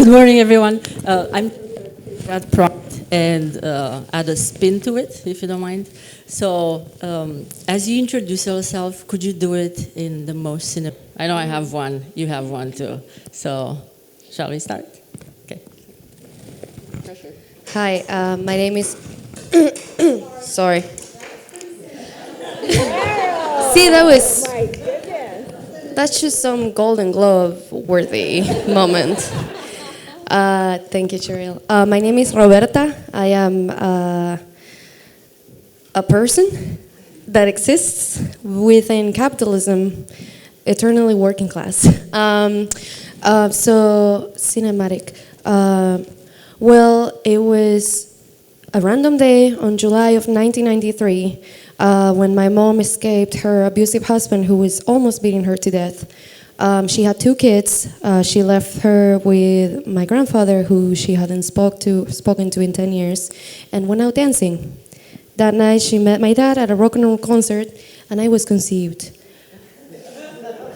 Good morning, everyone. I'm that prompt and add a spin to it, if you don't mind. So, as you introduce yourself, could you do it in the most I know I have one. You have one too. So, shall we start? Okay. Hi, my name is. Sorry. See, that was. That's just some Golden Globe worthy moment. Thank you, Cheryl. My name is Roberta. I am a person that exists within capitalism, eternally working class. So, cinematic. Well, it was a random day on July of 1993 when my mom escaped her abusive husband who was almost beating her to death. She had 2 kids. She left her with my grandfather, who she hadn't spoken to in 10 years, and went out dancing. That night, she met my dad at a rock and roll concert, and I was conceived.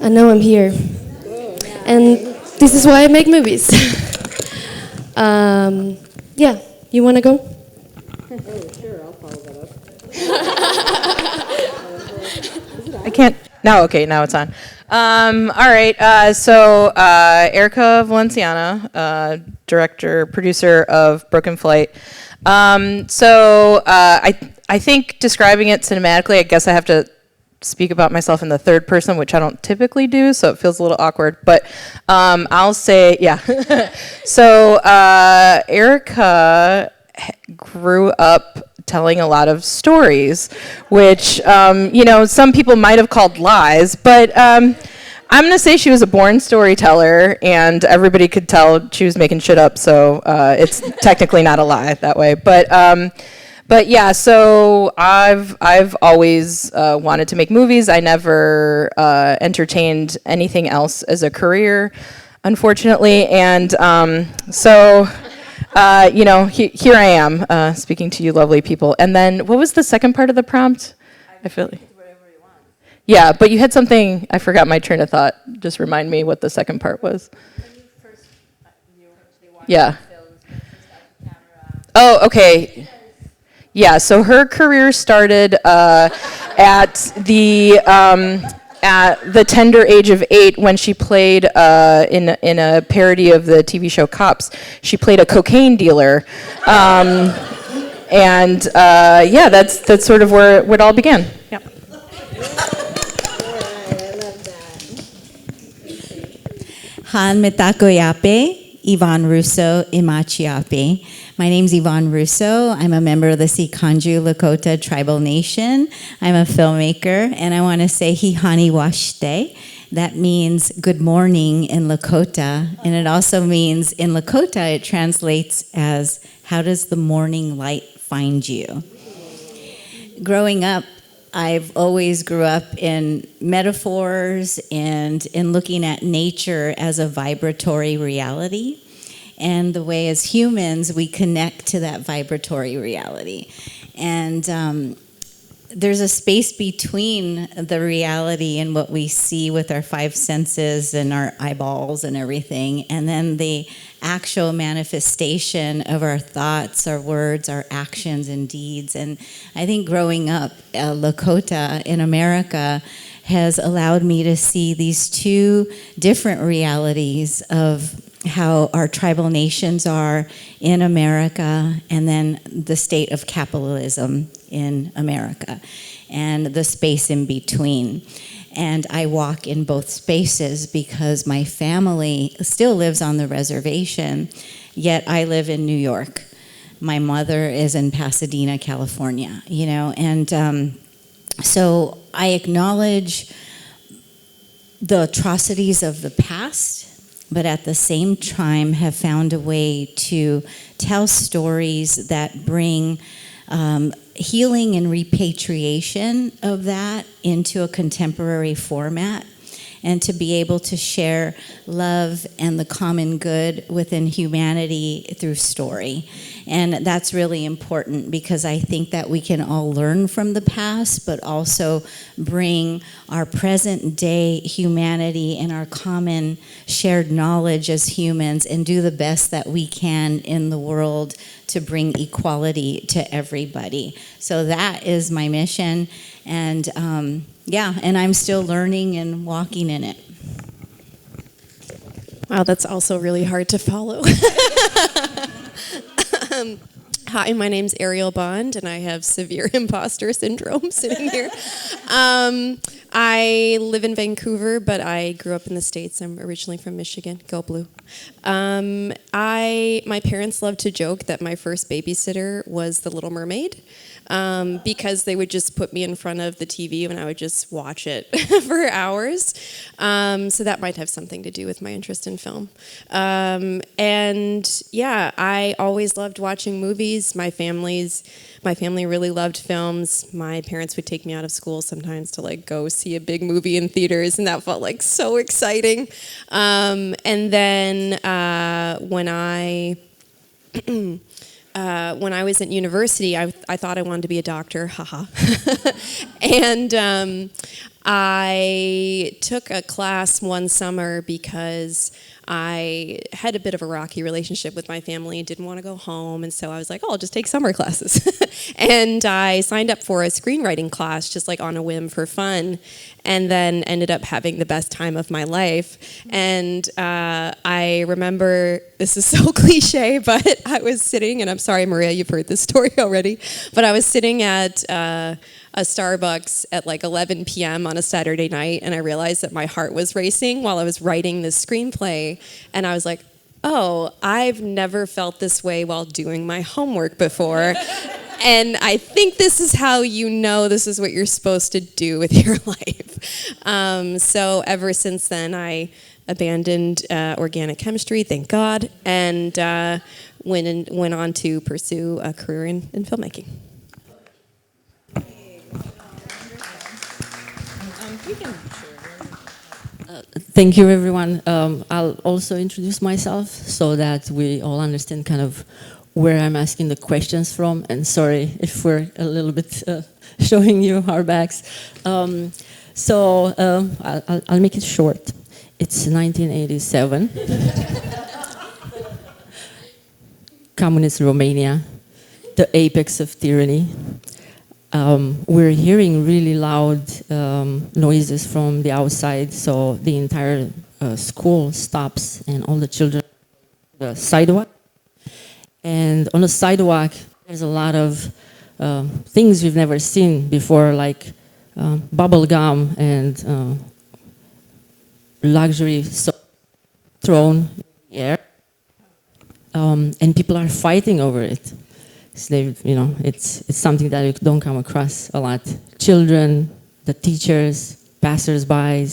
And now I'm here. And this is why I make movies. Yeah, you want to go? Oh, sure, I'll follow that up. I can't. No, okay, now it's on. All right, so Erica Valenciana, director, producer of Broken Flight. I think describing it cinematically, I guess I have to speak about myself in the third person, which I don't typically do, so it feels a little awkward. But I'll say, yeah. So Erica grew up telling a lot of stories, which, some people might have called lies, but I'm going to say she was a born storyteller, and everybody could tell she was making shit up, so it's technically not a lie that way. But yeah, so I've always wanted to make movies. I never entertained anything else as a career, unfortunately, and here I am speaking to you lovely people. And then, what was the second part of the prompt? I feel like. Yeah, but you had something, I forgot my train of thought. Just remind me what the second part was. Yeah. Oh, okay. Yeah, so her career started at the tender age of 8 when she played in a parody of the TV show Cops. She played a cocaine dealer, that's sort of where it all began. Yep. Han Mitakoyape, Yvonne Russo, Imachiape. My name's Yvonne Russo. I'm a member of the Sikanju Lakota Tribal Nation. I'm a filmmaker, and I want to say Hihani Washte. That means good morning in Lakota, and it also means in Lakota it translates as how does the morning light find you? Growing up, I've always grew up in metaphors and in looking at nature as a vibratory reality, and the way as humans we connect to that vibratory reality. And there's a space between the reality and what we see with our 5 senses and our eyeballs and everything, and then the actual manifestation of our thoughts, our words, our actions and deeds. And I think growing up Lakota in America has allowed me to see these 2 different realities of how our tribal nations are in America, and then the state of capitalism in America, and the space in between. And I walk in both spaces because my family still lives on the reservation, yet I live in New York. My mother is in Pasadena, California, and so I acknowledge the atrocities of the past, but at the same time have found a way to tell stories that bring healing and repatriation of that into a contemporary format, and to be able to share love and the common good within humanity through story. And that's really important because I think that we can all learn from the past, but also bring our present day humanity and our common shared knowledge as humans and do the best that we can in the world to bring equality to everybody. So that is my mission. And and I'm still learning and walking in it. Wow, that's also really hard to follow. Hi, my name's Ariel Bond, and I have severe imposter syndrome sitting here. I live in Vancouver, but I grew up in the States. I'm originally from Michigan. Go Blue. My parents loved to joke that my first babysitter was the Little Mermaid. Because they would just put me in front of the TV and I would just watch it for hours. So that might have something to do with my interest in film. And yeah, I always loved watching movies. My family really loved films. My parents would take me out of school sometimes to like go see a big movie in theaters, and that felt like so exciting. And then when I was at university, I thought I wanted to be a doctor, haha. And I took a class one summer because I had a bit of a rocky relationship with my family and didn't want to go home, and so I was like, oh, I'll just take summer classes. And I signed up for a screenwriting class just like on a whim for fun, and then ended up having the best time of my life. And I remember, this is so cliche, but I was sitting, and I'm sorry, Maria, you've heard this story already, but I was sitting at a Starbucks at like 11 p.m. on a Saturday night, and I realized that my heart was racing while I was writing this screenplay, and I was like, oh, I've never felt this way while doing my homework before. And I think this is how you know this is what you're supposed to do with your life. So ever since then, I abandoned organic chemistry, thank God, and went on to pursue a career in filmmaking. Thank you, everyone. I'll also introduce myself so that we all understand kind of where I'm asking the questions from. And sorry if we're a little bit showing you our backs. I'll make it short. It's 1987. Communist Romania, the apex of tyranny. We're hearing really loud noises from the outside, so the entire school stops and all the children on the sidewalk. And on the sidewalk, there's a lot of things we've never seen before, like bubble gum and luxury thrown in the air. And people are fighting over it. It's something that you don't come across a lot. Children, the teachers, passers-by,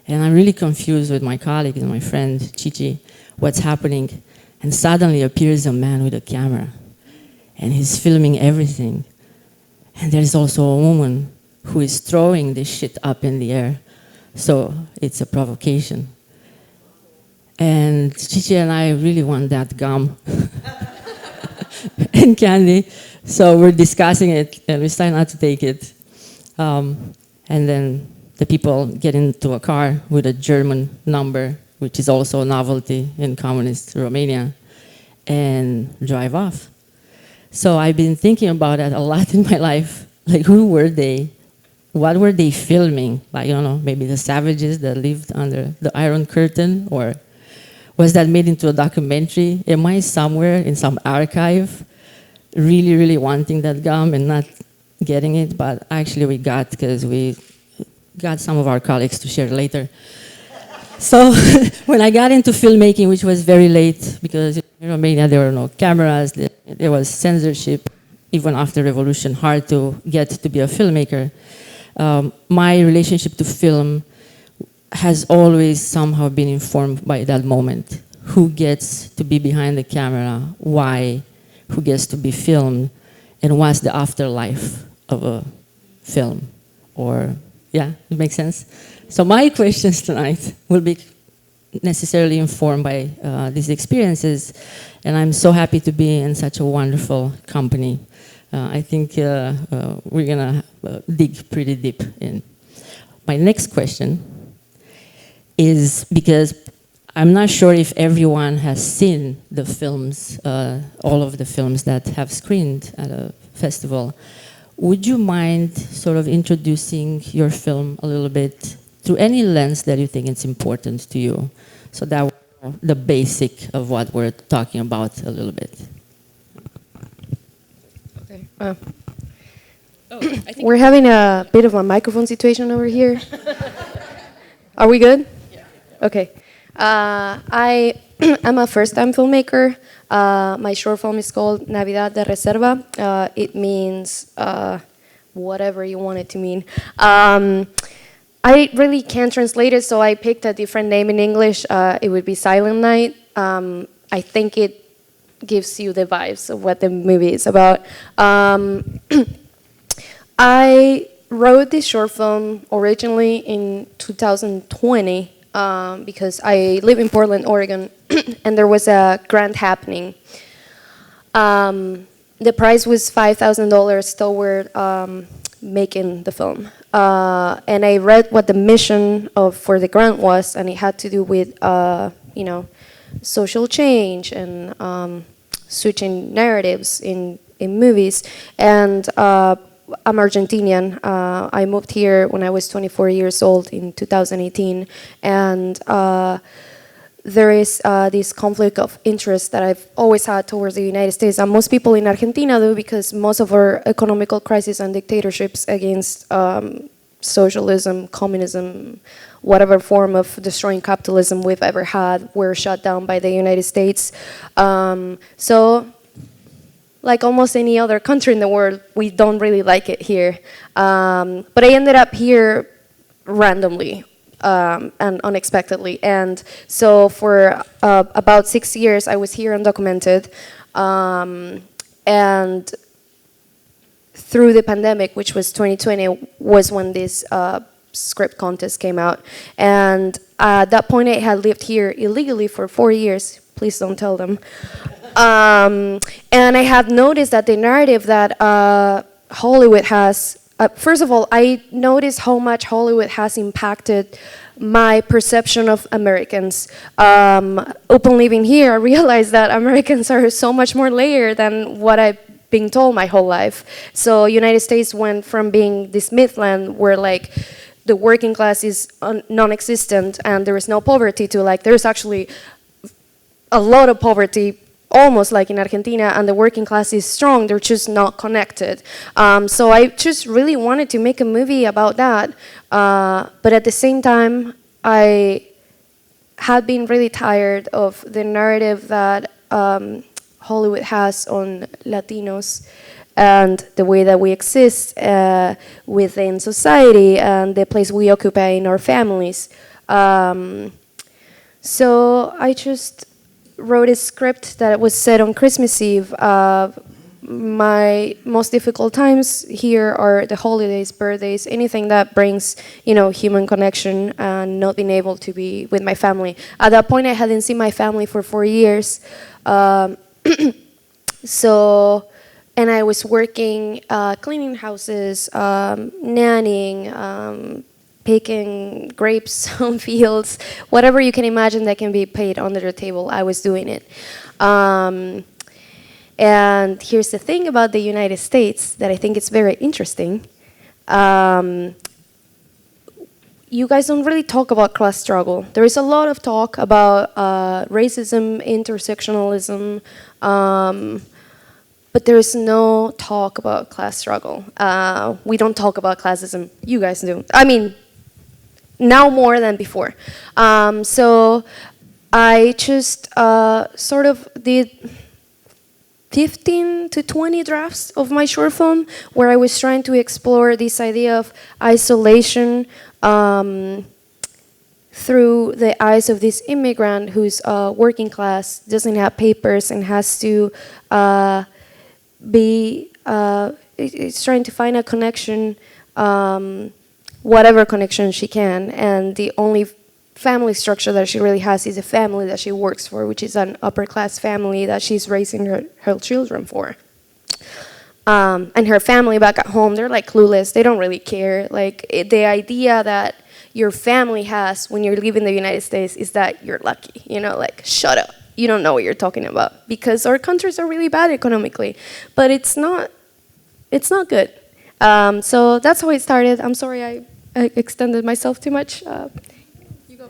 and I'm really confused with my colleague and my friend, Chichi, what's happening. And suddenly appears a man with a camera, and he's filming everything. And there's also a woman who is throwing this shit up in the air. So it's a provocation. And Chichi and I really want that gum. And candy, so we're discussing it, and we decide not to take it. And then the people get into a car with a German number, which is also a novelty in communist Romania, and drive off. So I've been thinking about that a lot in my life. Like, who were they? What were they filming? Like, maybe the savages that lived under the Iron Curtain, or was that made into a documentary? Am I somewhere in some archive really, really wanting that gum and not getting it? But actually we got, because we got some of our colleagues to share later. So when I got into filmmaking, which was very late, because in Romania there were no cameras, there was censorship, even after revolution, hard to get to be a filmmaker. My relationship to film has always somehow been informed by that moment. Who gets to be behind the camera? Why? Who gets to be filmed? And what's the afterlife of a film? Or, yeah, it makes sense? So my questions tonight will be necessarily informed by these experiences. And I'm so happy to be in such a wonderful company. I think we're gonna dig pretty deep in. My next question is, because I'm not sure if everyone has seen the films, all of the films that have screened at a festival. Would you mind sort of introducing your film a little bit through any lens that you think is important to you? So that the basic of what we're talking about a little bit. Okay. We're having a bit of a microphone situation over here. Are we good? Yeah. Okay. I am a first-time filmmaker. My short film is called Navidad de Reserva. It means whatever you want it to mean. I really can't translate it, so I picked a different name in English. It would be Silent Night. I think it gives you the vibes of what the movie is about. I wrote this short film originally in 2020 because I live in Portland, Oregon, and there was a grant happening. The prize was $5,000 toward making the film. And I read what the mission for the grant was, and it had to do with, social change and switching narratives in movies. And I'm Argentinian. I moved here when I was 24 years old in 2018, and there is this conflict of interest that I've always had towards the United States, and most people in Argentina do, because most of our economical crises and dictatorships against socialism, communism, whatever form of destroying capitalism we've ever had were shut down by the United States. So, like almost any other country in the world, we don't really like it here. But I ended up here randomly. And unexpectedly. And so for about 6 years, I was here undocumented. And through the pandemic, which was 2020, was when this script contest came out. And at that point, I had lived here illegally for 4 years. Please don't tell them. And I have noticed that the narrative that Hollywood has, first of all, I noticed how much Hollywood has impacted my perception of Americans. Upon living here, I realized that Americans are so much more layered than what I've been told my whole life. So United States went from being this mythland where like the working class is non-existent and there is no poverty to like there's actually a lot of poverty, almost like in Argentina, and the working class is strong, they're just not connected. So I just really wanted to make a movie about that, but at the same time, I had been really tired of the narrative that Hollywood has on Latinos and the way that we exist within society and the place we occupy in our families. So I just wrote a script that was set on Christmas Eve. My most difficult times here are the holidays, birthdays, anything that brings, human connection and not being able to be with my family. At that point, I hadn't seen my family for 4 years. So, and I was working, cleaning houses, nannying, picking grapes on fields, whatever you can imagine that can be paid under the table, I was doing it. And here's the thing about the United States that I think is very interesting. You guys don't really talk about class struggle. There is a lot of talk about racism, intersectionalism, but there is no talk about class struggle. We don't talk about classism. You guys do. I mean, now more than before. So I just sort of did 15 to 20 drafts of my short film where I was trying to explore this idea of isolation through the eyes of this immigrant who's working class, doesn't have papers, and has to it's trying to find a connection, whatever connection she can, and the only family structure that she really has is a family that she works for, which is an upper class family that she's raising her children for. And her family back at home, they're like clueless. They don't really care. Like the idea that your family has when you're leaving the United States is that you're lucky. You know, like shut up. You don't know what you're talking about, because our countries are really bad economically, but it's not good. So that's how it started. I'm sorry I extended myself too much. You go.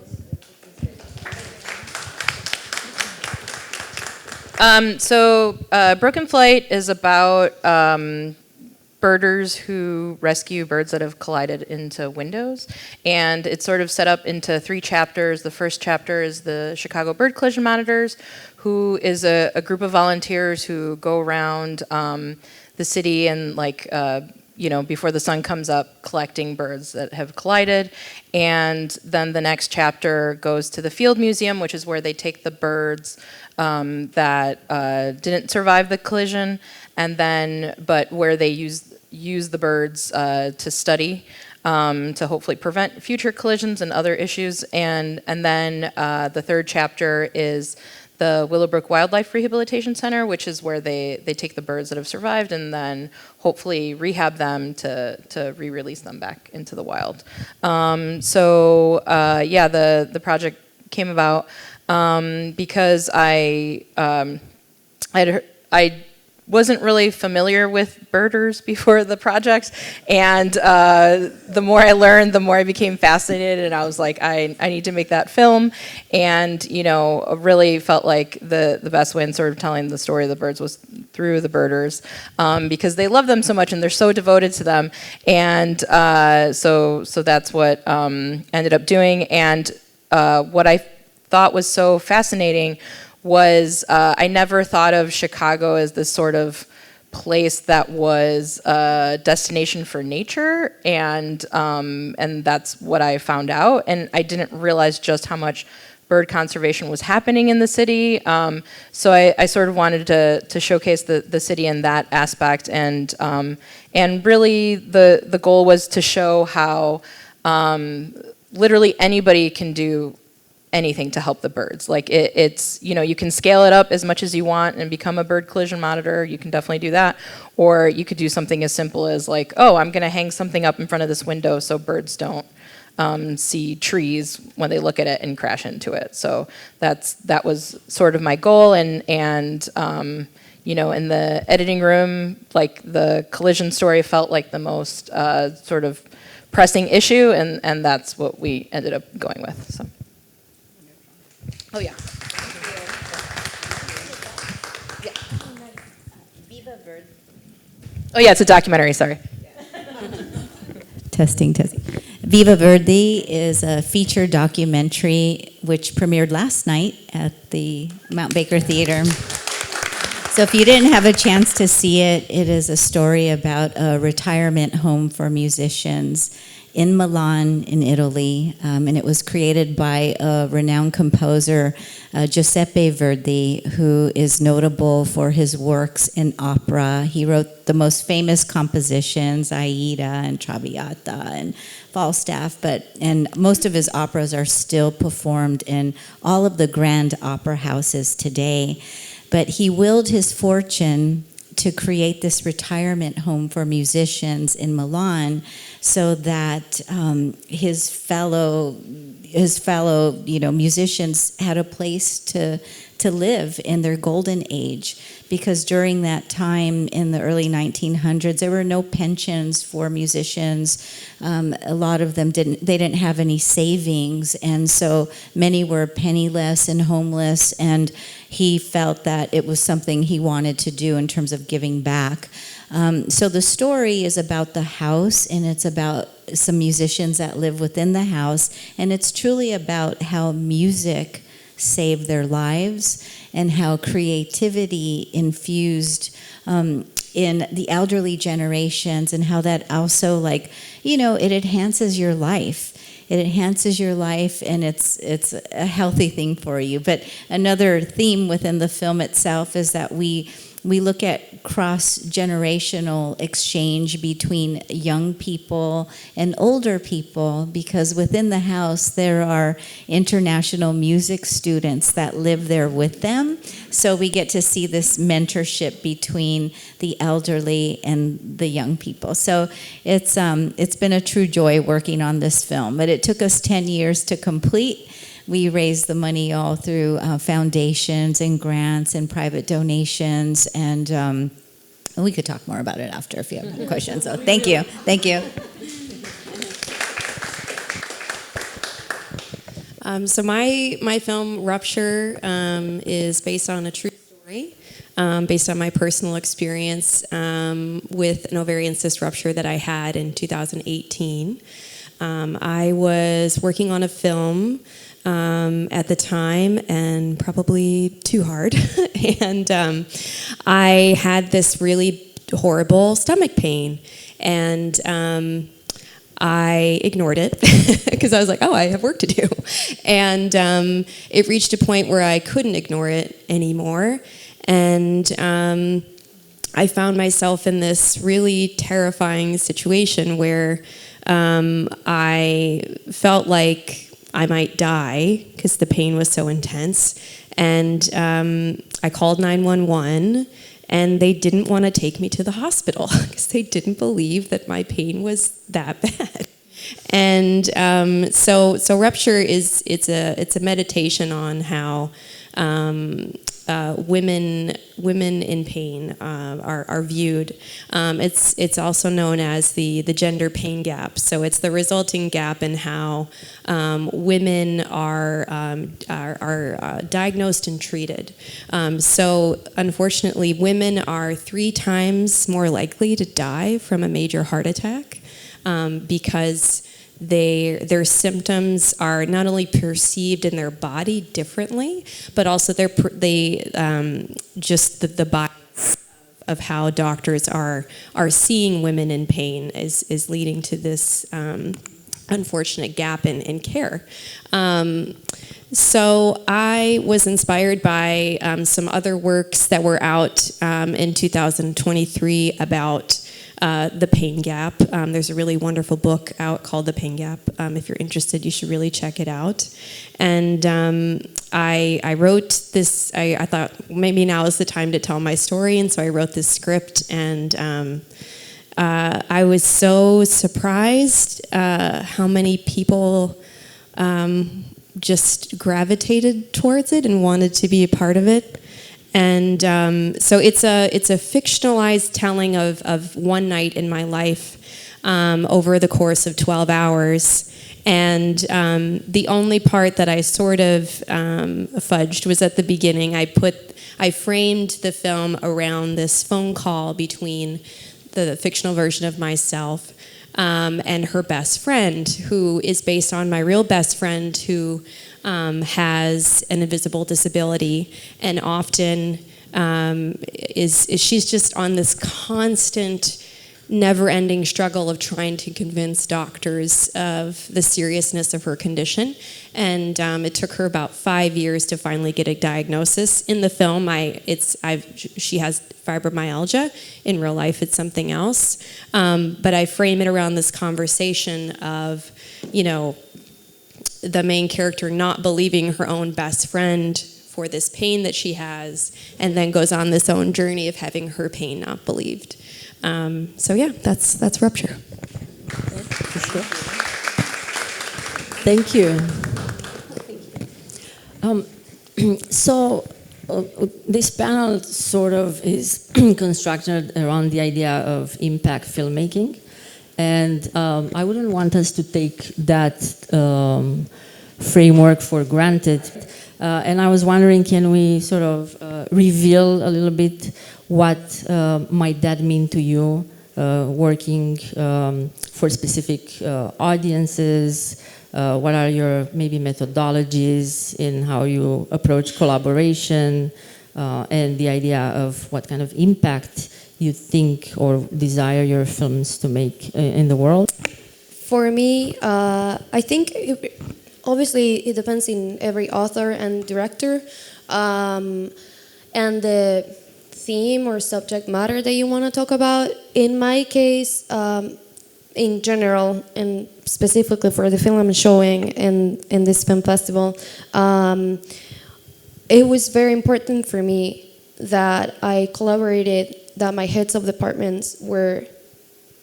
Broken Flight is about birders who rescue birds that have collided into windows, and it's sort of set up into 3 chapters. The first chapter is the Chicago Bird Collision Monitors, who is a group of volunteers who go around the city and before the sun comes up, collecting birds that have collided. And then the next chapter goes to the Field Museum, which is where they take the birds that didn't survive the collision, but where they use the birds to study to hopefully prevent future collisions and other issues. And then the third chapter is the Willowbrook Wildlife Rehabilitation Center, which is where they take the birds that have survived and then hopefully rehab them to re-release them back into the wild. The project came about because I wasn't really familiar with birders before the project, and the more I learned, the more I became fascinated, and I was like, I need to make that film, and really felt like the best way in sort of telling the story of the birds was through the birders, because they love them so much and they're so devoted to them, and so that's what ended up doing. And what I thought was so fascinating was I never thought of Chicago as this sort of place that was a destination for nature, and that's what I found out. And I didn't realize just how much bird conservation was happening in the city. So I sort of wanted to showcase the city in that aspect, and really the goal was to show how literally anybody can do anything to help the birds. Like it's you can scale it up as much as you want and become a bird collision monitor. You can definitely do that, or you could do something as simple as like, oh, I'm going to hang something up in front of this window so birds don't see trees when they look at it and crash into it. So that was sort of my goal, and in the editing room, like the collision story felt like the most sort of pressing issue, and that's what we ended up going with. So. Oh, yeah. Viva Verde. Oh, yeah, it's a documentary, sorry. Testing. Viva Verde is a feature documentary which premiered last night at the Mount Baker Theater. So if you didn't have a chance to see it, it is a story about a retirement home for musicians in Milan, in Italy, and it was created by a renowned composer, Giuseppe Verdi, who is notable for his works in opera. He wrote the most famous compositions, Aida and Traviata and Falstaff, and most of his operas are still performed in all of the grand opera houses today. But he willed his fortune to create this retirement home for musicians in Milan, so that his fellow musicians had a place to live in their golden age. Because during that time in the early 1900s, there were no pensions for musicians. A lot of them didn't have any savings, and so many were penniless and homeless, and he felt that it was something he wanted to do in terms of giving back. So the story is about the house, and it's about some musicians that live within the house, and it's truly about how music saved their lives and how creativity infused in the elderly generations, and how that also, it enhances your life. It enhances your life, and it's a healthy thing for you. But another theme within the film itself is that we we look at cross-generational exchange between young people and older people, because within the house there are international music students that live there with them. So we get to see this mentorship between the elderly and the young people. So it's been a true joy working on this film, but it took us 10 years to complete. We raised the money all through foundations and grants and private donations, and we could talk more about it after if you have questions. So thank you. Thank you. So my film Rupture is based on a true story, based on my personal experience with an ovarian cyst rupture that I had in 2018. I was working on a film at the time, and probably too hard. And I had this really horrible stomach pain, and I ignored it because I was like, oh, I have work to do. And it reached a point where I couldn't ignore it anymore. And I found myself in this really terrifying situation where I felt like I might die because the pain was so intense. And I called 911, and they didn't want to take me to the hospital because they didn't believe that my pain was that bad. And so Rupture it's a meditation on how women in pain are viewed. It's also known as the gender pain gap. So it's the resulting gap in how women are diagnosed and treated. So unfortunately, women are 3 times more likely to die from a major heart attack because their symptoms are not only perceived in their body differently, but also just the bias of how doctors are seeing women in pain is leading to this unfortunate gap in care. So I was inspired by some other works that were out in 2023 about the pain gap. There's a really wonderful book out called The Pain Gap. If you're interested, you should really check it out. And I wrote this, I thought maybe now is the time to tell my story, and so I wrote this script, and I was so surprised how many people just gravitated towards it and wanted to be a part of it. And so it's a fictionalized telling of one night in my life over the course of 12 hours. And the only part that I sort of fudged was at the beginning. I framed the film around this phone call between the fictional version of myself and her best friend, who is based on my real best friend who has an invisible disability, and often she's just on this constant, never-ending struggle of trying to convince doctors of the seriousness of her condition. And it took her about 5 years to finally get a diagnosis. In the film, she has fibromyalgia. In real life, it's something else. But I frame it around this conversation of, the main character not believing her own best friend for this pain that she has, and then goes on this own journey of having her pain not believed. So yeah, that's Rupture. Thank you. So this panel sort of is constructed around the idea of impact filmmaking. And I wouldn't want us to take that framework for granted. And I was wondering, can we sort of reveal a little bit what might that mean to you, working for specific audiences? What are your maybe methodologies in how you approach collaboration, and the idea of what kind of impact you think or desire your films to make in the world? For me, I think obviously it depends in every author and director, and the theme or subject matter that you want to talk about. In my case, in general, and specifically for the film I'm showing in this film festival, it was very important for me that I collaborated, that my heads of departments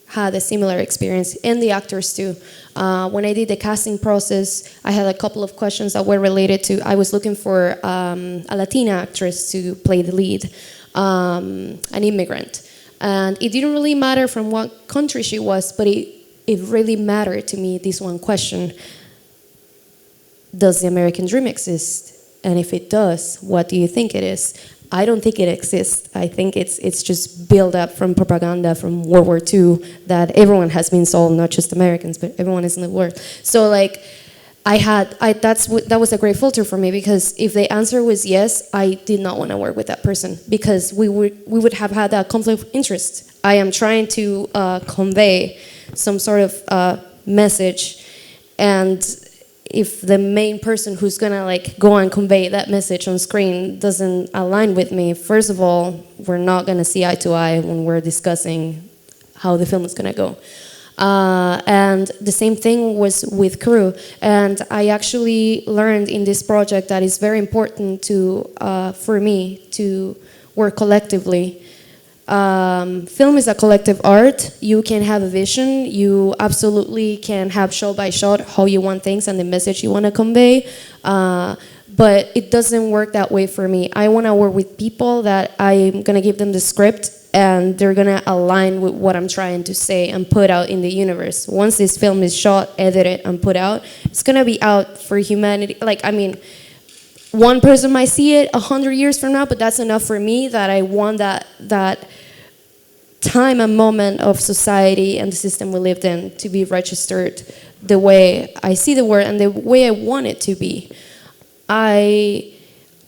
had a similar experience, and the actors too. When I did the casting process, I had a couple of questions that were related to, I was looking for a Latina actress to play the lead, an immigrant. And it didn't really matter from what country she was, but it really mattered to me, this one question. Does the American dream exist? And if it does, what do you think it is? I don't think it exists. I think it's just built up from propaganda from World War II that everyone has been sold, not just Americans, but everyone is in the world. So like, that was a great filter for me, because if the answer was yes, I did not want to work with that person, because we would have had that conflict of interest. I am trying to convey some sort of message, and if the main person who's gonna like go and convey that message on screen doesn't align with me, first of all, we're not gonna see eye to eye when we're discussing how the film is gonna go. And the same thing was with crew. And I actually learned in this project that it's very important for me to work collectively. Film is a collective art. You can have a vision. You absolutely can have shot by shot how you want things and the message you want to convey. But it doesn't work that way for me. I want to work with people that I'm going to give them the script, and they're going to align with what I'm trying to say and put out in the universe. Once this film is shot, edited, and put out, it's going to be out for humanity. Like, I mean, one person might see it 100 years from now, but that's enough for me, that I want that time and moment of society and the system we lived in to be registered the way I see the world and the way I want it to be.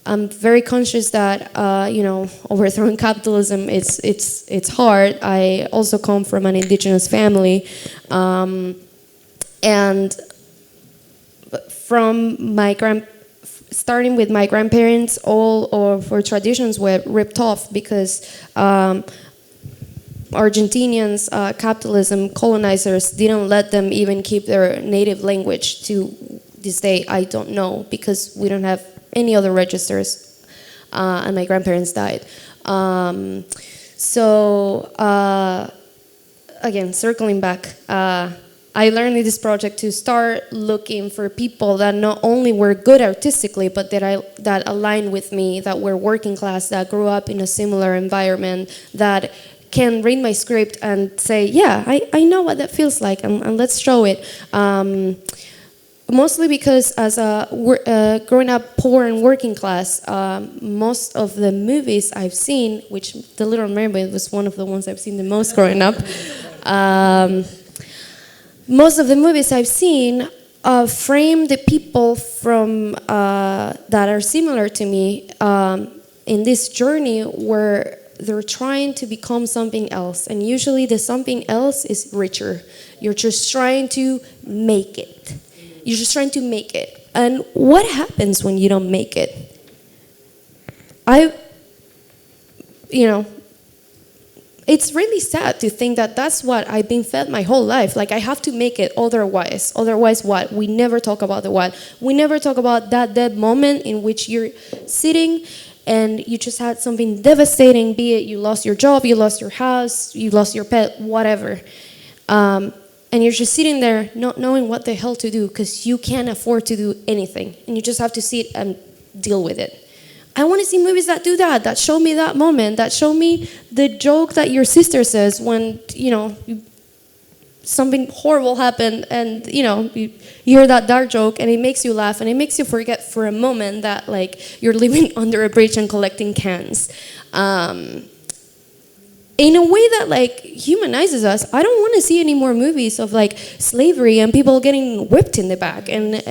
I'm very conscious that overthrowing capitalism, it's hard. I also come from an indigenous family, and from starting with my grandparents, all of our traditions were ripped off because Argentinians, capitalism, colonizers didn't let them even keep their native language. To this day, I don't know, because we don't have any other registers, and my grandparents died. Again, circling back, I learned in this project to start looking for people that not only were good artistically, but that aligned with me, that were working class, that grew up in a similar environment, that can read my script and say, yeah, I know what that feels like, and let's show it. Mostly because as growing up poor and working class, most of the movies I've seen, which The Little Mermaid was one of the ones I've seen the most growing up, most of the movies I've seen frame the people from that are similar to me in this journey where they're trying to become something else, and usually the something else is richer. You're just trying to make it. You're just trying to make it. And what happens when you don't make it? It's really sad to think that that's what I've been fed my whole life. Like, I have to make it, otherwise. Otherwise what? We never talk about the what. We never talk about that dead moment in which you're sitting and you just had something devastating, be it you lost your job, you lost your house, you lost your pet, whatever. And you're just sitting there not knowing what the hell to do because you can't afford to do anything. And you just have to sit and deal with it. I want to see movies that do that show me that moment, that show me the joke that your sister says when, something horrible happened and, you hear that dark joke and it makes you laugh and it makes you forget for a moment that, like, you're living under a bridge and collecting cans. In a way that, like, humanizes us. I don't want to see any more movies of, like, slavery and people getting whipped in the back and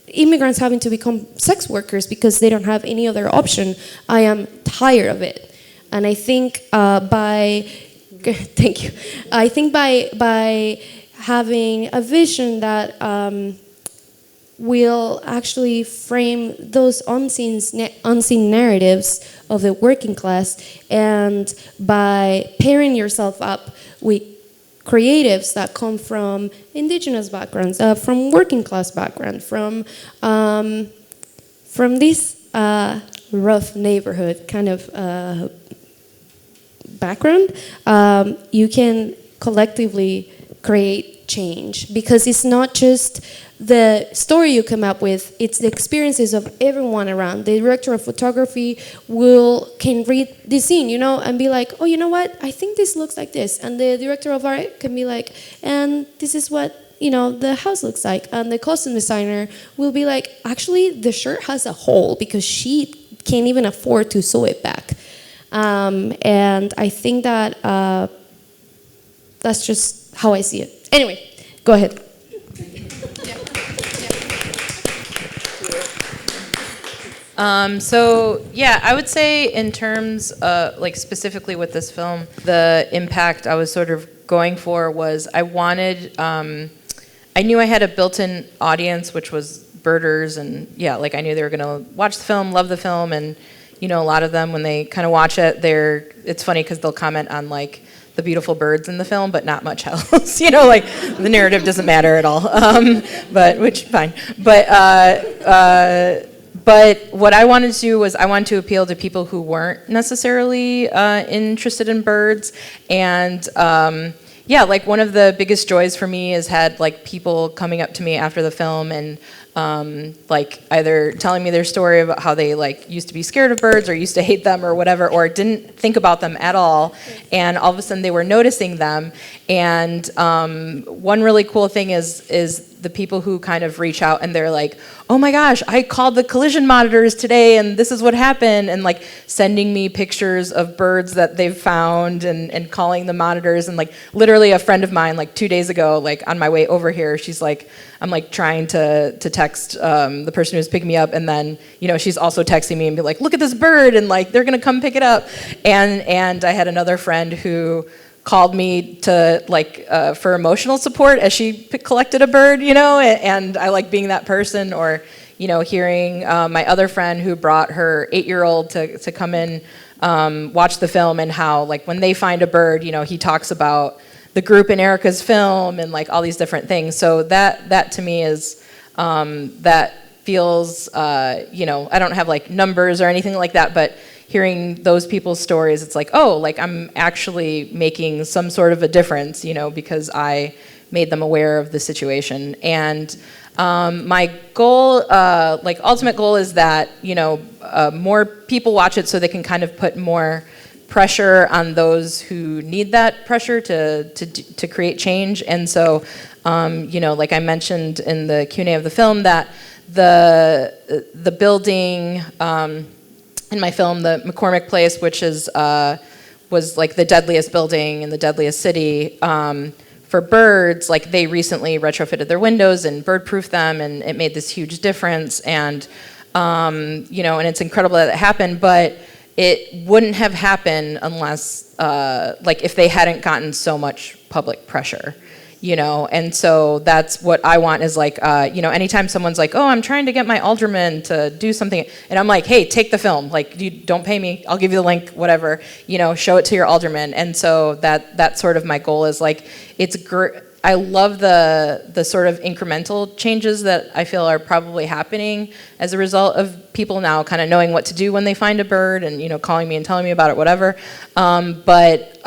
immigrants having to become sex workers because they don't have any other option. I am tired of it. And I think thank you. I think by having a vision that will actually frame those unseen narratives of the working class, and by pairing yourself up with creatives that come from indigenous backgrounds, from working class background, from this rough neighborhood kind of background, you can collectively create change, because it's not just the story you come up with, it's the experiences of everyone around. The director of photography can read the scene, and be like, oh, you know what, I think this looks like this. And the director of art can be like, and this is what the house looks like. And the costume designer will be like, actually the shirt has a hole because she can't even afford to sew it back. And I think that that's just how I see it. Anyway, go ahead. So yeah, I would say in terms like specifically with this film, the impact I was sort of going for was I wanted, I knew I had a built-in audience, which was birders, and yeah, like I knew they were gonna watch the film, love the film, and a lot of them when they kind of watch it, it's funny because they'll comment on like the beautiful birds in the film, but not much else. Like the narrative doesn't matter at all. Which fine. But what I wanted to do was I wanted to appeal to people who weren't necessarily interested in birds. And yeah, like one of the biggest joys for me is had like people coming up to me after the film and like either telling me their story about how they like used to be scared of birds or used to hate them or whatever, or didn't think about them at all, and all of a sudden they were noticing them. And one really cool thing is the people who kind of reach out and they're like, oh my gosh, I called the collision monitors today and this is what happened, and like sending me pictures of birds that they've found and calling the monitors. And like literally a friend of mine like 2 days ago, like on my way over here, she's like, I'm like trying to text the person who's picking me up, and then she's also texting me and be like, look at this bird, and like they're gonna come pick it up. And I had another friend who called me to like for emotional support as she collected a bird, and I like being that person. Or hearing my other friend who brought her 8-year-old to come in, watch the film, and how like when they find a bird, he talks about the group in Erica's film and like all these different things. So that to me is that feels I don't have like numbers or anything like that, but hearing those people's stories, it's like, oh, like I'm actually making some sort of a difference, because I made them aware of the situation. And my goal, like ultimate goal, is that more people watch it so they can kind of put more pressure on those who need that pressure to create change. And so, like I mentioned in the Q&A of the film, that the building in my film, the McCormick Place, which is was like the deadliest building in the deadliest city for birds, like they recently retrofitted their windows and bird-proofed them, and it made this huge difference. And and it's incredible that it happened, but it wouldn't have happened unless, like, if they hadn't gotten so much public pressure, And so that's what I want is like, anytime someone's like, oh, I'm trying to get my alderman to do something, and I'm like, hey, take the film. Like, you don't pay me. I'll give you the link, whatever. Show it to your alderman. And so that's sort of my goal is like, it's great. I love the sort of incremental changes that I feel are probably happening as a result of people now kind of knowing what to do when they find a bird and calling me and telling me about it, whatever. But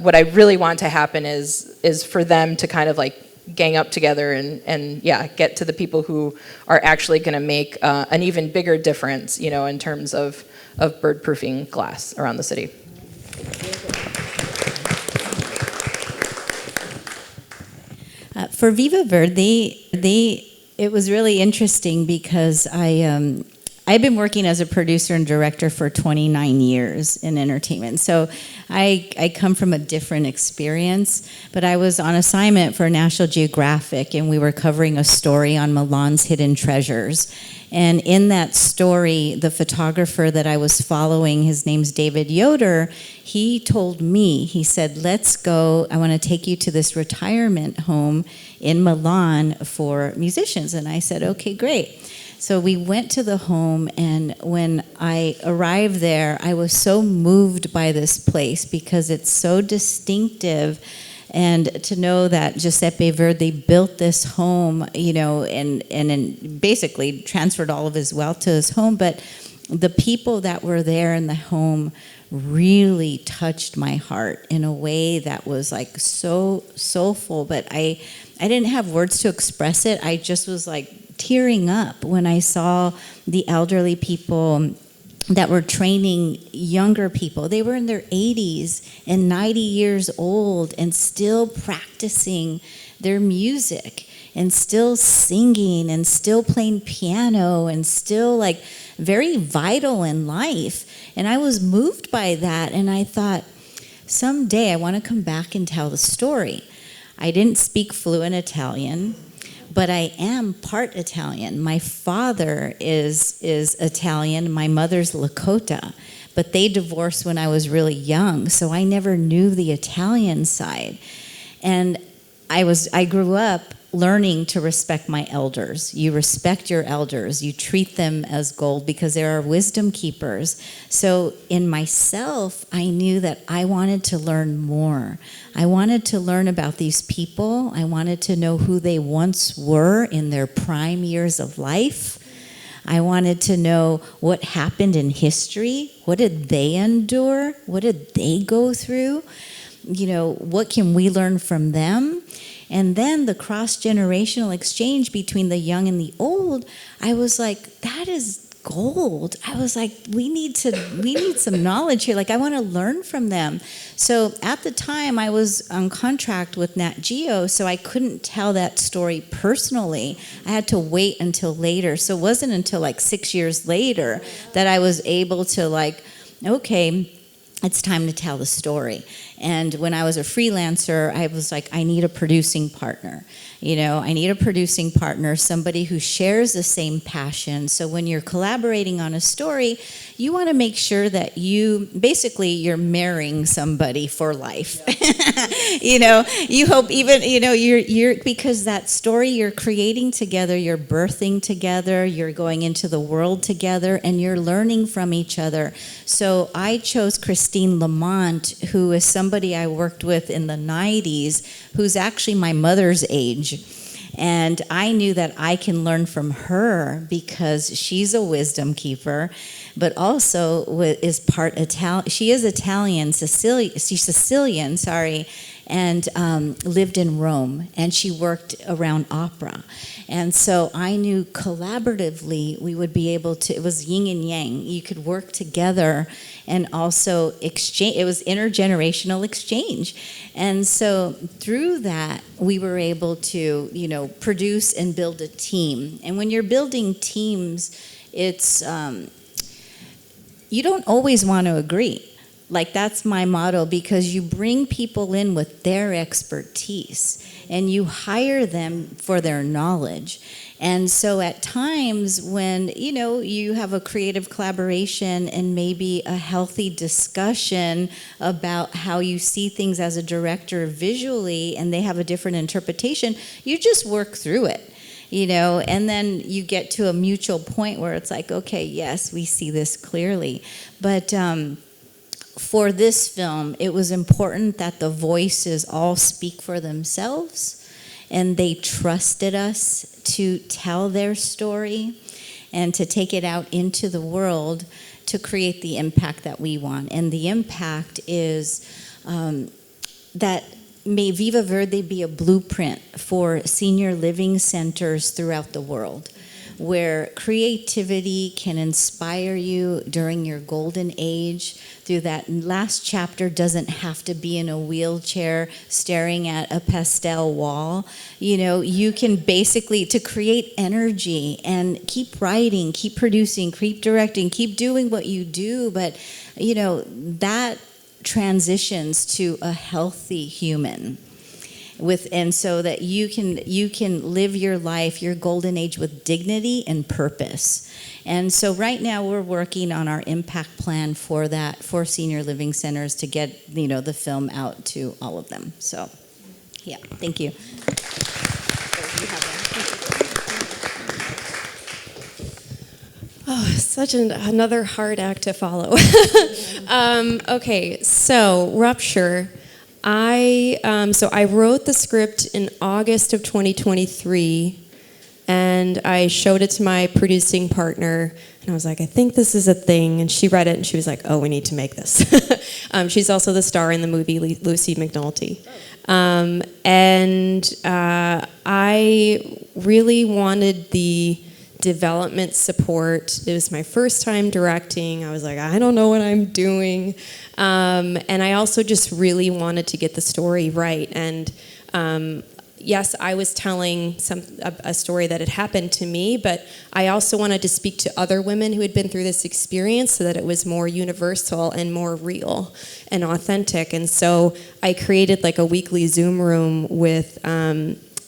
what I really want to happen is for them to kind of like gang up together and get to the people who are actually going to make an even bigger difference, in terms of bird proofing glass around the city. For Viva Verde, it was really interesting because I I've been working as a producer and director for 29 years in entertainment. So I come from a different experience, but I was on assignment for National Geographic, and we were covering a story on Milan's hidden treasures. And in that story, the photographer that I was following, his name's David Yoder, he told me, he said, let's go, I want to take you to this retirement home in Milan for musicians. And I said, okay, great. So we went to the home, and when I arrived there, I was so moved by this place because it's so distinctive. And to know that Giuseppe Verdi built this home, you know, and basically transferred all of his wealth to his home, but the people that were there in the home really touched my heart in a way that was like so soulful. But I didn't have words to express it. I just was like tearing up when I saw the elderly people that were training younger people. They were in their 80s and 90 years old and still practicing their music and still singing and still playing piano and still like very vital in life. And I was moved by that, and I thought, someday I want to come back and tell the story. I didn't speak fluent Italian, but I am part Italian. My father is Italian, my mother's Lakota, but they divorced when I was really young, so I never knew the Italian side. And I grew up learning to respect my elders. You respect your elders, you treat them as gold because they are wisdom keepers. So in myself, I knew that I wanted to learn more. I wanted to learn about these people. I wanted to know who they once were in their prime years of life. I wanted to know what happened in history. What did they endure? What did they go through? You know, what can we learn from them? And then the cross-generational exchange between the young and the old, I was like, that is gold. I was like, we need some knowledge here. Like, I want to learn from them. So at the time, I was on contract with Nat Geo, so I couldn't tell that story personally. I had to wait until later. So it wasn't until like 6 years later that I was able to like, okay, it's time to tell the story. And when I was a freelancer, I was like, I need a producing partner. You know, I need a producing partner, somebody who shares the same passion. So when you're collaborating on a story, you want to make sure that you're marrying somebody for life. You know, you hope even, you know, you're because that story you're creating together, you're birthing together, you're going into the world together, and you're learning from each other. So I chose Christine Lamont, who is somebody I worked with in the 90s, who's actually my mother's age. And I knew that I can learn from her because she's a wisdom keeper, but also is part Italian. She is Italian, she's Sicilian, and lived in Rome, and she worked around opera. And so I knew collaboratively we would be able to, it was yin and yang. You could work together and also exchange. It was intergenerational exchange. And so through that, we were able to, you know, produce and build a team. And when you're building teams, it's, you don't always want to agree. Like, that's my motto, because you bring people in with their expertise and you hire them for their knowledge. And so at times when, you know, you have a creative collaboration and maybe a healthy discussion about how you see things as a director visually, and they have a different interpretation, you just work through it. You know, and then you get to a mutual point where it's like, okay, yes, we see this clearly. But for this film, it was important that the voices all speak for themselves, and they trusted us to tell their story and to take it out into the world to create the impact that we want. And the impact is that may Viva Verde be a blueprint for senior living centers throughout the world. where creativity can inspire you during your golden age. Through that last chapter doesn't have to be in a wheelchair staring at a pastel wall. You know, you can basically, to create energy and keep writing, keep producing, keep directing, keep doing what you do, but you know, that transitions to a healthy human. And so that you can live your life, your golden age, with dignity and purpose. And so right now we're working on our impact plan for that, for senior living centers, to get, you know, the film out to all of them. So yeah, thank you. Oh, such another hard act to follow. Okay, so Rupture. I wrote the script in August of 2023, and I showed it to my producing partner, and I was like, I think this is a thing. And she read it, and she was like, oh, we need to make this. She's also the star in the movie, Lucy McNulty. I really wanted the development support. It was my first time directing. I was like, I don't know what I'm doing. And I also just really wanted to get the story right. And yes, I was telling a story that had happened to me, but I also wanted to speak to other women who had been through this experience so that it was more universal and more real and authentic. And so I created like a weekly Zoom room with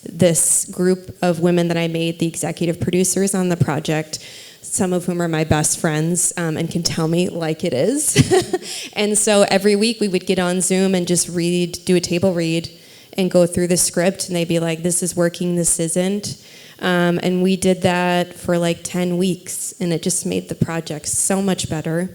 this group of women that I made the executive producers on the project, some of whom are my best friends and can tell me like it is. And so every week we would get on Zoom and just do a table read and go through the script, and they'd be like, this is working, this isn't. And we did that for like 10 weeks, and it just made the project so much better.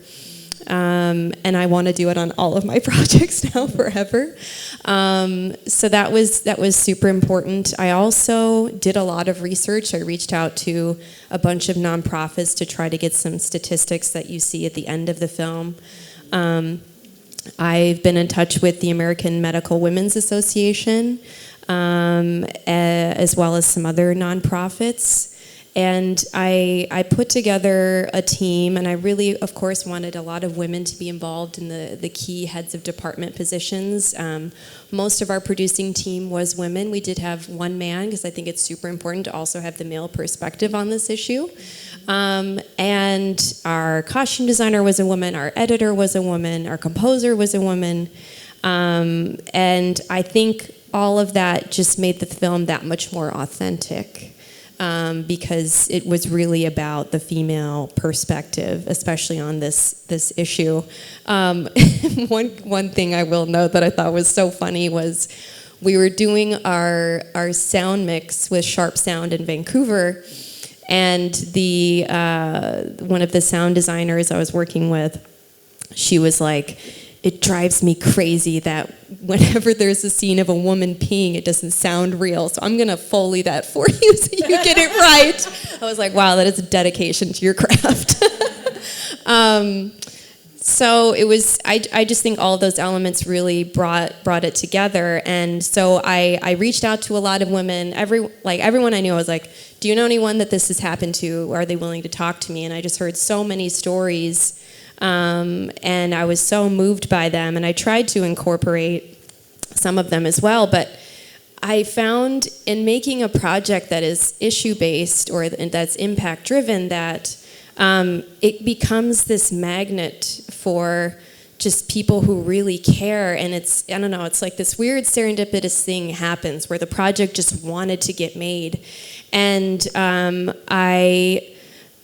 And I want to do it on all of my projects now forever. So that was super important. I also did a lot of research. I reached out to a bunch of nonprofits to try to get some statistics that you see at the end of the film. I've been in touch with the American Medical Women's Association, as well as some other nonprofits. And I put together a team, and I really, of course, wanted a lot of women to be involved in the key heads of department positions. Most of our producing team was women. We did have one man, because I think it's super important to also have the male perspective on this issue. And our costume designer was a woman, our editor was a woman, our composer was a woman. And I think all of that just made the film that much more authentic. Because it was really about the female perspective, especially on this issue. One thing I will note that I thought was so funny was we were doing our sound mix with Sharp Sound in Vancouver, and one of the sound designers I was working with, she was like, it drives me crazy that whenever there's a scene of a woman peeing, it doesn't sound real. So I'm going to Foley that for you so you get it right. I was like, wow, that is a dedication to your craft. So it was, I just think all of those elements really brought it together. And so I reached out to a lot of women. Everyone I knew, I was like, do you know anyone that this has happened to? Are they willing to talk to me? And I just heard so many stories. And I was so moved by them, and I tried to incorporate some of them as well, but I found in making a project that is issue-based or that's impact-driven that it becomes this magnet for just people who really care, and it's, I don't know, it's like this weird serendipitous thing happens where the project just wanted to get made. And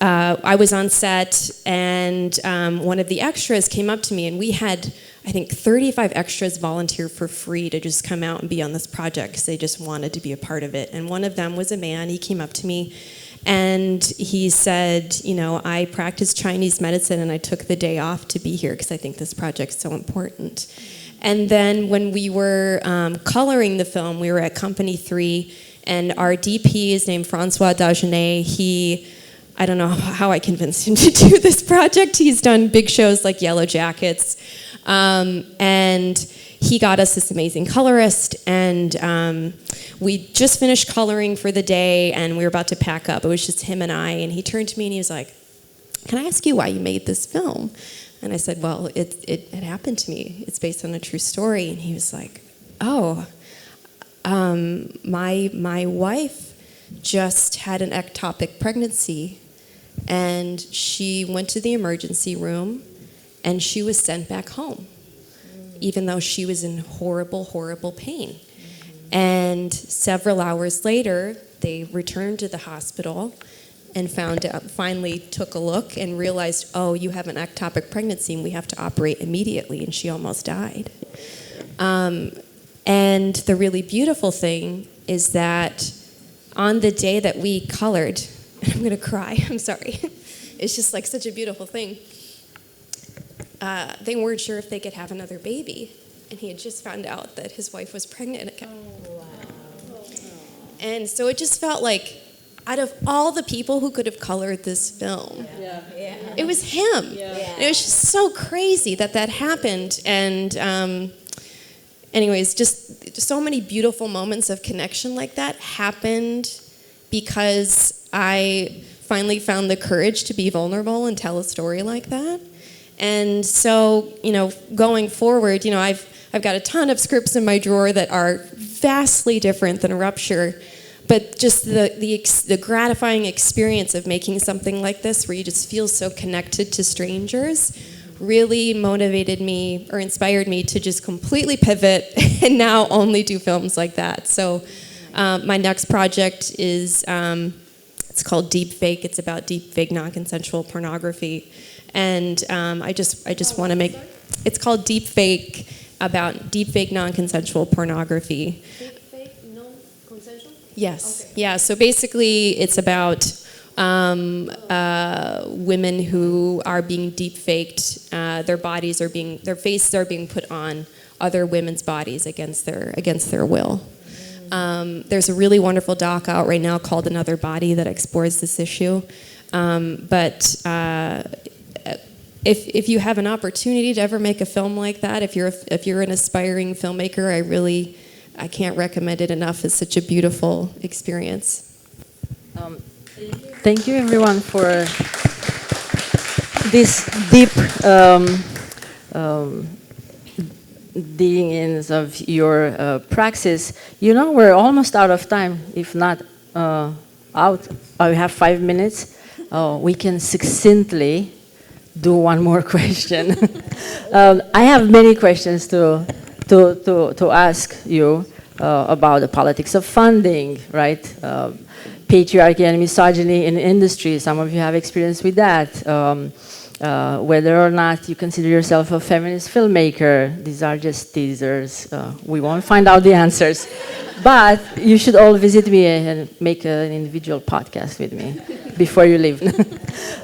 I was on set, and one of the extras came up to me, and we had, I think, 35 extras volunteer for free to just come out and be on this project because they just wanted to be a part of it. And one of them was a man. He came up to me, and he said, you know, I practice Chinese medicine, and I took the day off to be here because I think this project's so important. And then when we were coloring the film, we were at Company 3, and our DP is named Francois Dagenet. He I don't know how I convinced him to do this project. He's done big shows like Yellow Jackets. And he got us this amazing colorist, and we just finished coloring for the day, and we were about to pack up. It was just him and I, and he turned to me and he was like, "Can I ask you why you made this film?" And I said, "Well, it happened to me. It's based on a true story." And he was like, "Oh, my wife just had an ectopic pregnancy, and she went to the emergency room, and she was sent back home, even though she was in horrible, horrible pain. And several hours later, they returned to the hospital and finally took a look and realized, oh, you have an ectopic pregnancy and we have to operate immediately," and she almost died. And the really beautiful thing is that on the day that we colored, and I'm going to cry, I'm sorry. It's just like such a beautiful thing. They weren't sure if they could have another baby, and he had just found out that his wife was pregnant again. Oh, wow. And so it just felt like, out of all the people who could have colored this film, it was him. And it was just so crazy that happened. And anyways, just so many beautiful moments of connection like that happened because I finally found the courage to be vulnerable and tell a story like that. And so, going forward, I've got a ton of scripts in my drawer that are vastly different than Rupture, but just the gratifying experience of making something like this, where you just feel so connected to strangers, really motivated me or inspired me to just completely pivot and now only do films like that. So, my next project is it's called Deep Fake. It's about deep fake non-consensual pornography. And I just want to make, it's called Deep Fake, about deep fake non-consensual pornography. Deep fake non-consensual? Yes. Okay. Yeah. So basically, it's about women who are being deep faked. Their faces are being put on other women's bodies against their will. There's a really wonderful doc out right now called Another Body that explores this issue. But if you have an opportunity to ever make a film like that, if you're an aspiring filmmaker, I can't recommend it enough. It's such a beautiful experience. Thank you, everyone, for this deep digging in of your praxis. We're almost out of time, if not out. We have 5 minutes. We can succinctly do one more question. I have many questions to ask you about the politics of funding, right? Patriarchy and misogyny in industry. Some of you have experience with that. Whether or not you consider yourself a feminist filmmaker, these are just teasers. We won't find out the answers. But you should all visit me and make an individual podcast with me before you leave.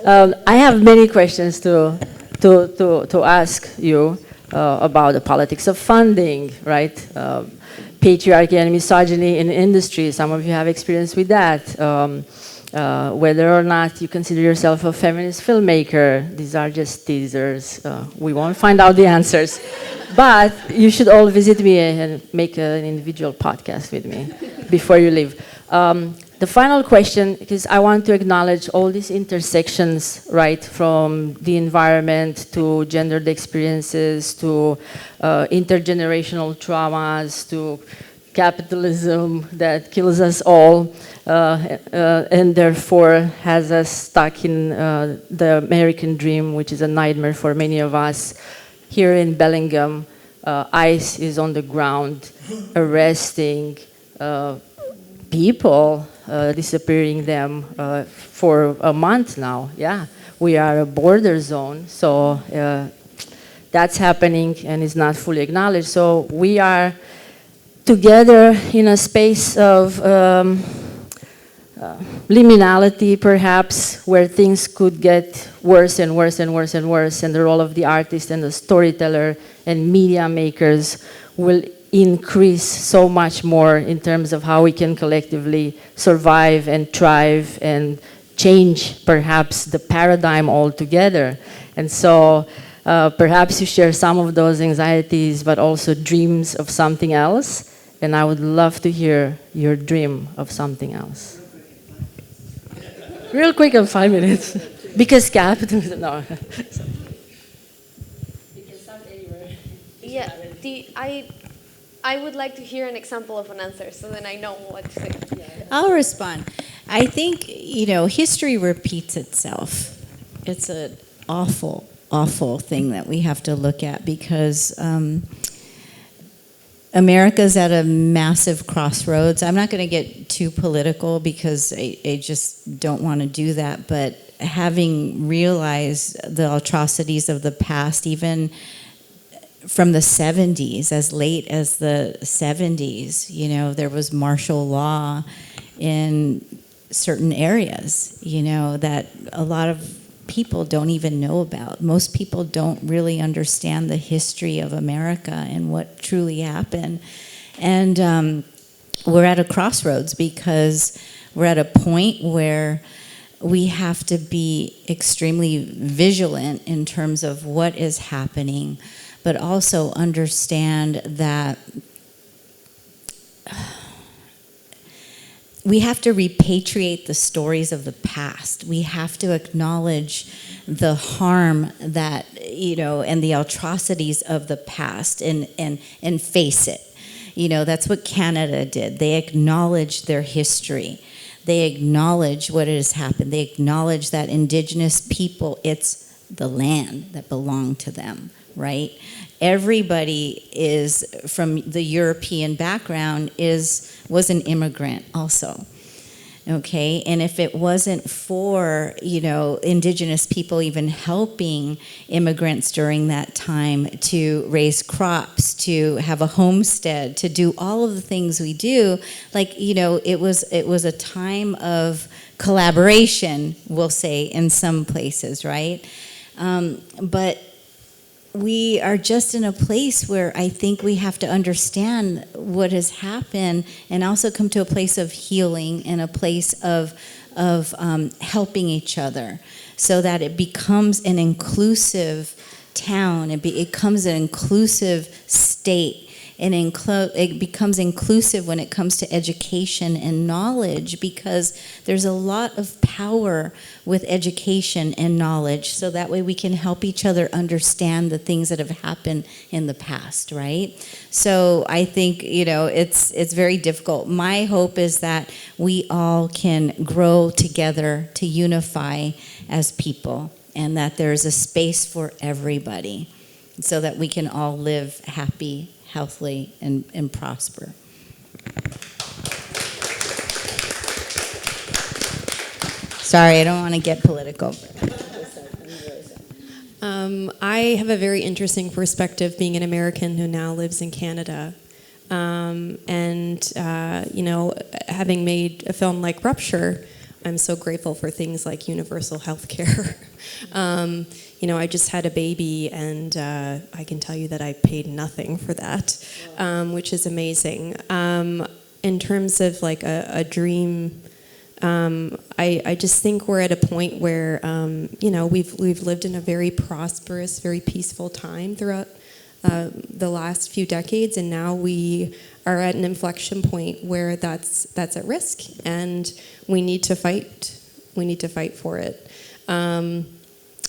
I have many questions to ask you about the politics of funding, right? Patriarchy and misogyny in industry. Some of you have experience with that. Whether or not you consider yourself a feminist filmmaker, these are just teasers. We won't find out the answers. But you should all visit me and make an individual podcast with me before you leave. The final question, because I want to acknowledge all these intersections, right, from the environment to gendered experiences to intergenerational traumas to capitalism that kills us all and therefore has us stuck in the American dream, which is a nightmare for many of us. Here in Bellingham, ICE is on the ground arresting people, disappearing them for a month now. Yeah, we are a border zone, so that's happening and is not fully acknowledged. So we are together in a space of liminality, perhaps, where things could get worse and worse and worse and worse, and the role of the artist and the storyteller and media makers will increase so much more in terms of how we can collectively survive and thrive and change perhaps the paradigm altogether. And so perhaps you share some of those anxieties, but also dreams of something else. And I would love to hear your dream of something else. Real quick in 5 minutes. Because capital, no. Yeah, I would like to hear an example of an answer, so then I know what to say. I'll respond. I think, history repeats itself. It's an awful, awful thing that we have to look at because America's at a massive crossroads. I'm not going to get too political because I just don't want to do that, but having realized the atrocities of the past, even from the 70s, as late as the 70s, there was martial law in certain areas, that a lot of people don't even know about. Most people don't really understand the history of America and what truly happened. And we're at a crossroads because we're at a point where we have to be extremely vigilant in terms of what is happening, but also understand that we have to repatriate the stories of the past. We have to acknowledge the harm that, and the atrocities of the past and face it. That's what Canada did. They acknowledged their history. They acknowledge what has happened. They acknowledge that Indigenous people, it's the land that belonged to them, right? Everybody is from the European background was an immigrant also. Okay, and if it wasn't for, Indigenous people even helping immigrants during that time to raise crops, to have a homestead, to do all of the things we do, it was a time of collaboration, we'll say, in some places, right? But we are just in a place where I think we have to understand what has happened and also come to a place of healing and a place of helping each other so that it becomes an inclusive town, it becomes an inclusive state, and it becomes inclusive when it comes to education and knowledge, because there's a lot of power with education and knowledge, so that way we can help each other understand the things that have happened in the past, right? So I think, it's very difficult. My hope is that we all can grow together to unify as people, and that there's a space for everybody so that we can all live happy, healthily, and prosper. Sorry, I don't want to get political. I have a very interesting perspective being an American who now lives in Canada. Having made a film like Rupture, I'm so grateful for things like universal health care. I just had a baby, and I can tell you that I paid nothing for that, which is amazing. In terms of like a dream, I just think we're at a point where we've lived in a very prosperous, very peaceful time throughout the last few decades, and now we are at an inflection point where that's at risk, and we need to fight. We need to fight for it.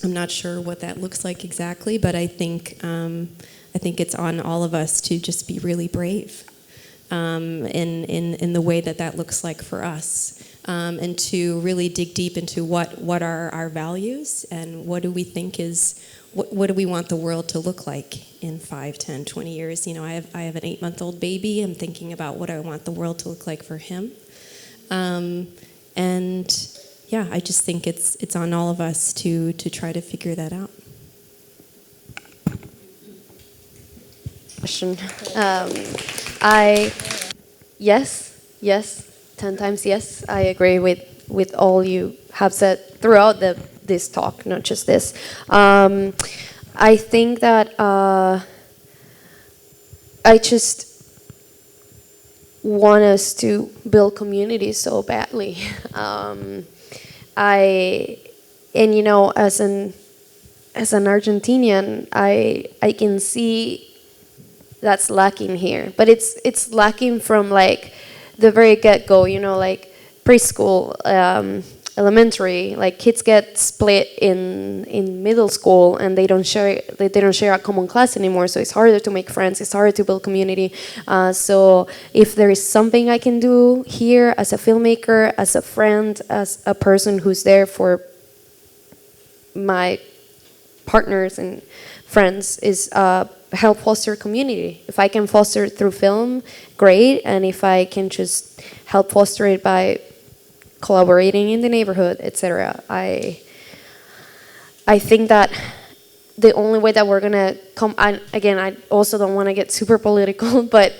I'm not sure what that looks like exactly, but I think it's on all of us to just be really brave in the way that looks like for us, and to really dig deep into what are our values, and what do we think what do we want the world to look like in 5, 10, 20 years. I have an 8-month-old baby. I'm thinking about what I want the world to look like for him, and yeah, I just think it's on all of us to try to figure that out. Question. Yes, 10 times yes. I agree with all you have said throughout this talk, not just this. I think that I just want us to build communities so badly. I and you know, as an Argentinian, I can see that's lacking here. But it's lacking from like the very get go. You know, like preschool, elementary. Like kids get split in middle school, and they don't share a common class anymore. So it's harder to make friends. It's harder to build community. So if there is something I can do here as a filmmaker, as a friend, as a person who's there for my partners and friends, is help foster community. If I can foster it through film, great. And if I can just help foster it by collaborating in the neighborhood, etc. I think that the only way that we're gonna come, again, I also don't want to get super political, but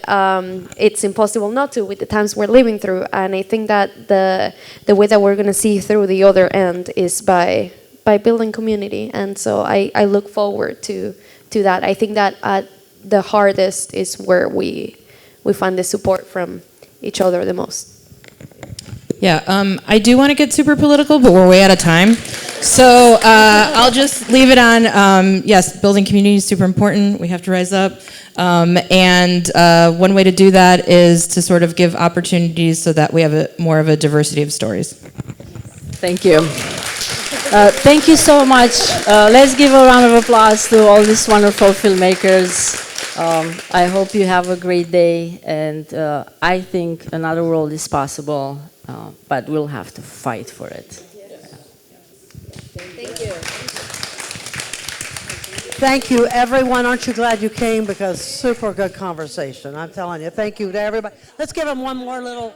it's impossible not to with the times we're living through. And I think that the way that we're gonna see through the other end is by building community. And so I look forward to that. I think that the hardest is where we find the support from each other the most. Yeah, I do want to get super political, but we're way out of time. So I'll just leave it on, yes, building community is super important. We have to rise up. And one way to do that is to sort of give opportunities so that we have more of a diversity of stories. Thank you. Thank you so much. Let's give a round of applause to all these wonderful filmmakers. I hope you have a great day, and I think another world is possible, but we'll have to fight for it. Thank you. Thank you, everyone. Aren't you glad you came? Because super good conversation. I'm telling you. Thank you to everybody. Let's give them one more little...